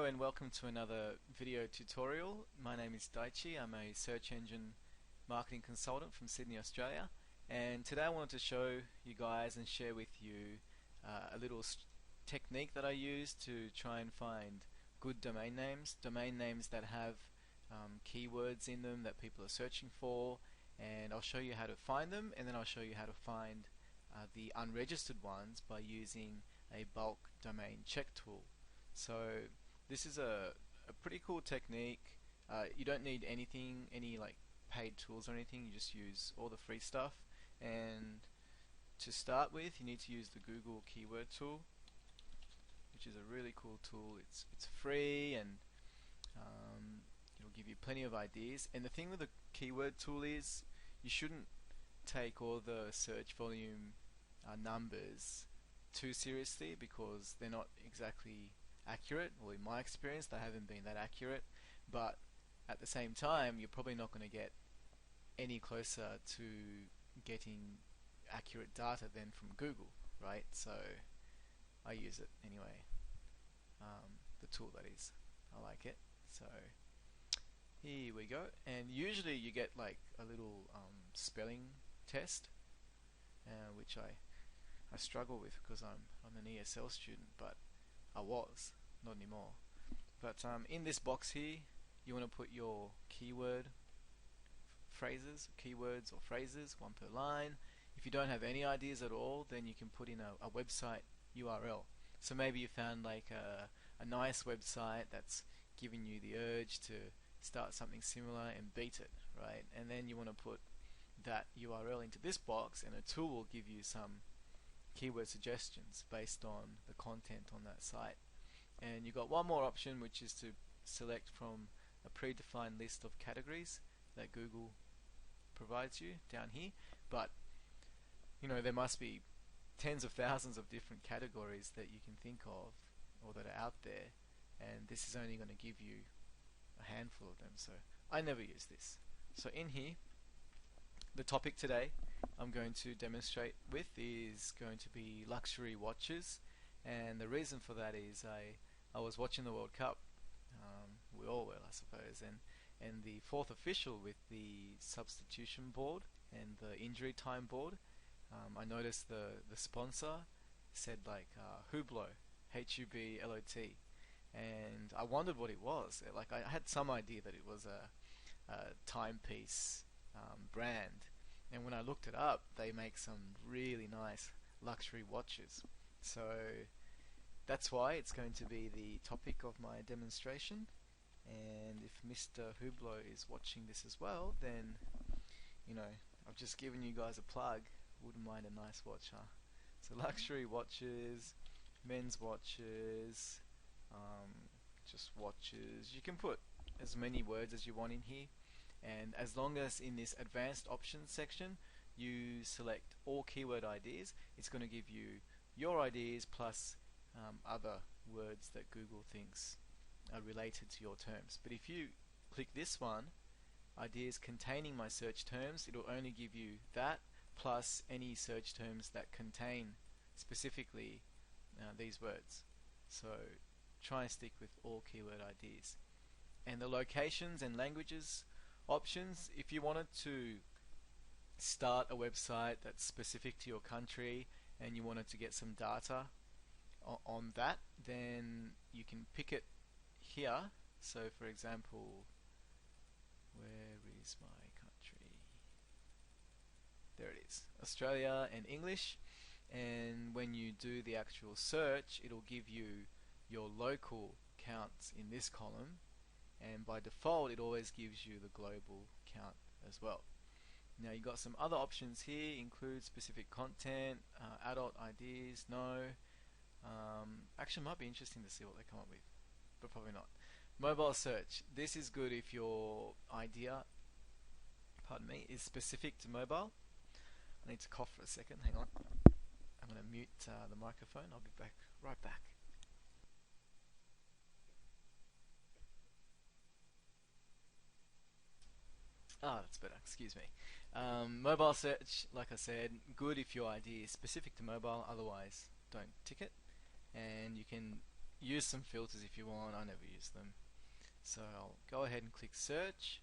and welcome to another video tutorial. My name is Daichi. I'm a search engine marketing consultant from Sydney, Australia, and today I wanted to show you guys and share with you a little technique that I use to try and find good domain names that have keywords in them that people are searching for, and I'll show you how to find them, and then I'll show you how to find the unregistered ones by using a bulk domain check tool. So this is a pretty cool technique. You don't need any like paid tools or anything. You just use all the free stuff. And to start with, you need to use the Google Keyword Tool, which is a really cool tool. It's free, and it'll give you plenty of ideas. And the thing with the Keyword Tool is you shouldn't take all the search volume numbers too seriously, because they're not exactly accurate. Well, in my experience, they haven't been that accurate, but at the same time, you're probably not going to get any closer to getting accurate data than from Google, right? So I use it anyway. The tool, that is. I like it. So here we go. And usually you get like a little spelling test, which I struggle with because I'm an ESL student, but I was, not anymore. But in this box here, you want to put your keywords or phrases, one per line. If you don't have any ideas at all, then you can put in a website URL. So maybe you found like a nice website that's giving you the urge to start something similar and beat it, right? And then you want to put that URL into this box, and a tool will give you some keyword suggestions based on the content on that site. And you've got one more option, which is to select from a predefined list of categories that Google provides you down here. But you know, there must be tens of thousands of different categories that you can think of or that are out there, and this is only going to give you a handful of them. So I never use this. So in here, the topic today I'm going to demonstrate with is going to be luxury watches, and the reason for that is I was watching the World Cup. We all were, I suppose, and the fourth official with the substitution board and the injury time board, I noticed the sponsor said like Hublot, Hublot, and I wondered what it was. Like, I had some idea that it was a timepiece brand, and when I looked it up, they make some really nice luxury watches. So that's why it's going to be the topic of my demonstration. And if Mr. Hublot is watching this as well, then you know, I've just given you guys a plug. Wouldn't mind a nice watch, huh? So luxury watches, men's watches, just watches. You can put as many words as you want in here, and as long as in this advanced options section you select all keyword ideas, it's going to give you your ideas plus other words that Google thinks are related to your terms. But if you click this one, ideas containing my search terms, it'll only give you that plus any search terms that contain specifically these words. So try and stick with all keyword ideas. And the locations and languages options, if you wanted to start a website that's specific to your country and you wanted to get some data on that, then you can pick it here. So for example, where is my country? There it is, Australia and English. And when you do the actual search, it'll give you your local counts in this column, and by default it always gives you the global count as well. Now you've got some other options here, include specific content, adult ideas, no. Actually, it might be interesting to see what they come up with, but probably not. Mobile search. This is good if your idea, pardon me, is specific to mobile. I need to cough for a second, hang on. I'm going to mute the microphone. I'll be back, right back. Ah, that's better, excuse me. Mobile search, like I said, good if your idea is specific to mobile, otherwise don't tick it. And you can use some filters if you want. I never use them. So I'll go ahead and click search,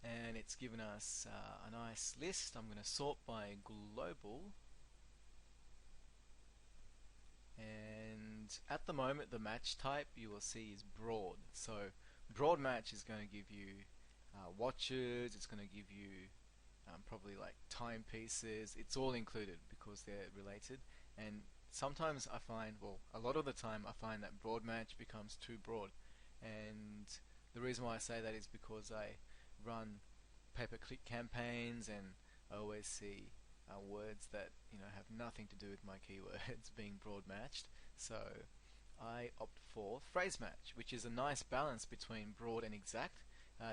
and it's given us a nice list. I'm going to sort by global, and at the moment the match type you will see is broad. So broad match is going to give you watches, it's going to give you probably like timepieces. It's all included because they're related. And sometimes I find, well, a lot of the time I find that broad match becomes too broad. And the reason why I say that is because I run pay-per-click campaigns, and I always see words that have nothing to do with my keywords being broad matched. So I opt for phrase match, which is a nice balance between broad and exact.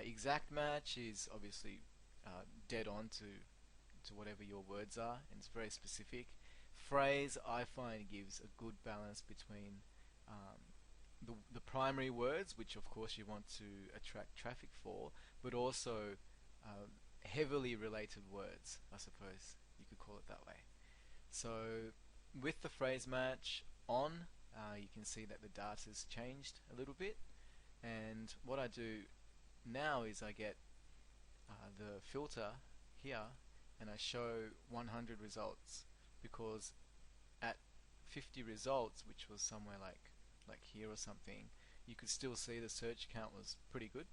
Exact match is obviously dead on to whatever your words are, and it's very specific. Phrase, I find, gives a good balance between the primary words, which of course you want to attract traffic for, but also heavily related words, I suppose you could call it that way. So with the phrase match on, you can see that the data's changed a little bit, and what I do now is I get the filter here and I show 100 results, because at 50 results, which was somewhere like here or something, you could still see the search count was pretty good,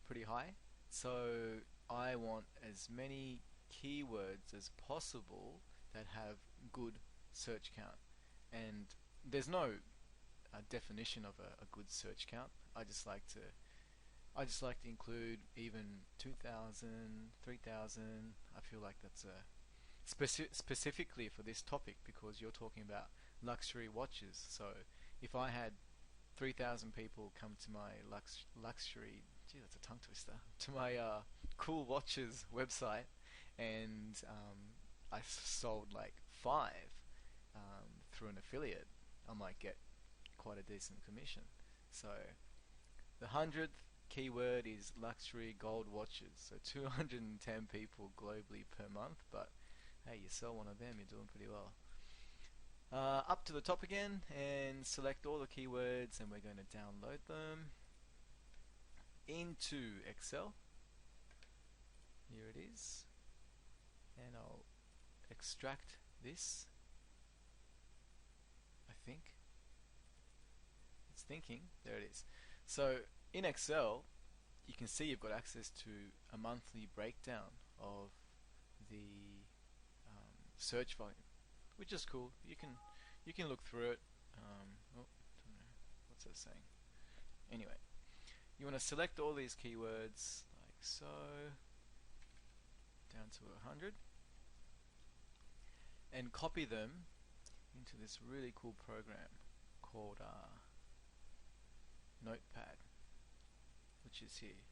pretty high. So I want as many keywords as possible that have good search count, and there's no definition of a good search count. I just like to include even 2,000, 3,000. I feel like that's specifically for this topic, because you're talking about luxury watches. So if I had 3,000 people come to my luxury, gee, that's a tongue twister, to my cool watches website, and I sold like 5 through an affiliate, I might get quite a decent commission. So the 100th keyword is luxury gold watches, so 210 people globally per month, but hey, you sell one of them, you're doing pretty well. Up to the top again and select all the keywords, and we're going to download them into Excel. Here it is, and I'll extract this. I think it's thinking. There it is. So in Excel you can see you've got access to a monthly breakdown of the search volume, which is cool. You can look through it. Oh, don't know, what's that saying? Anyway, you want to select all these keywords like so, down to 100, and copy them into this really cool program called Notepad, which is here.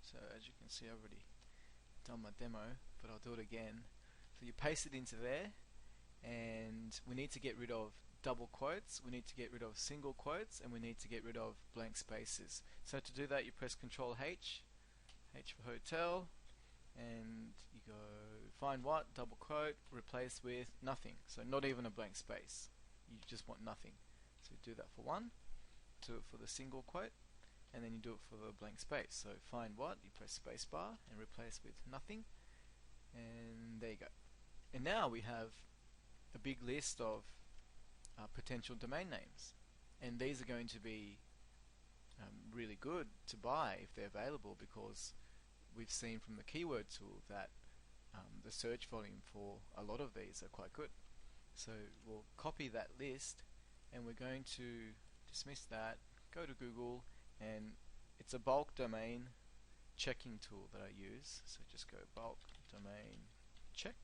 So as you can see, I've already done my demo, but I'll do it again. So you paste it into there, and we need to get rid of double quotes, we need to get rid of single quotes, and we need to get rid of blank spaces. So to do that, you press Control H, H for hotel, and you go find what, double quote, replace with nothing. So not even a blank space, you just want nothing. So you do that for one, do it for the single quote, and then you do it for the blank space. So find what, you press spacebar and replace with nothing, and there you go. And now we have a big list of potential domain names, and these are going to be really good to buy if they're available, because we've seen from the keyword tool that the search volume for a lot of these are quite good. So we'll copy that list, and we're going to dismiss that, go to Google, and it's a bulk domain checking tool that I use. So just go bulk domain check,